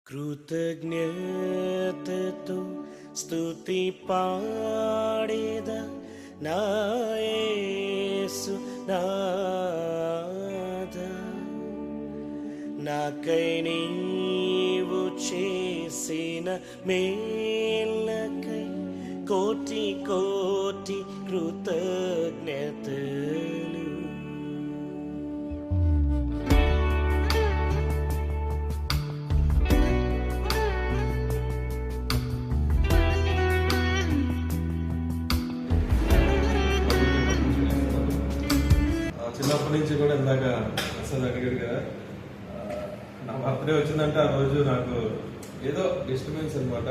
కృతజ్ఞతతో స్తుతి పాడేద నా యేసు నాథా, నాకై నీవు చేసిన మేలకై కోటి కోటి కృతజ్ఞతలు. చిన్నప్పటి నుంచి కూడా ఇందాక అసలు అడిగాడు కదా, నా బర్త్డే వచ్చిందంటే ఆ రోజు నాకు ఏదో డిస్టర్బెన్స్ అనమాట.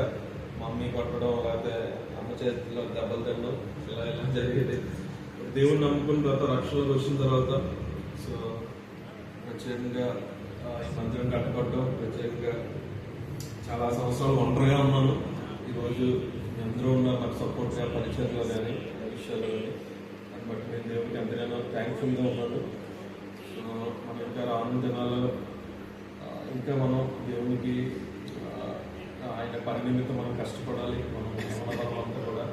మమ్మీ కొట్టడం, లేకపోతే అమ్మ చేతిలో దెబ్బలు తినడం, ఇలా ఇలా జరిగేది. దేవుని నమ్ముకున్న తర్వాత, రక్షణలోకి వచ్చిన తర్వాత సో ప్రత్యేకంగా ఈ మందిరం కట్టుకోవడం, ప్రత్యేకంగా చాలా సంవత్సరాలు ఒంటరిగా ఉన్నాను. ఈరోజు మీ అందరూ ఉన్నారు నాకు సపోర్ట్గా, పరిచయంలో కానీ విషయాల్లో కానీ. దాన్ని బట్టి నేను దేవుడికి ఎంతగానో థ్యాంక్ఫుల్గా ఉన్నాను. సో మన ఇంకా రానున్న దినాల్లో ఇంకా మనం దేవునికి ఆయన పని నిమిత్తం మనం కష్టపడాలి. మనం అంతా కూడా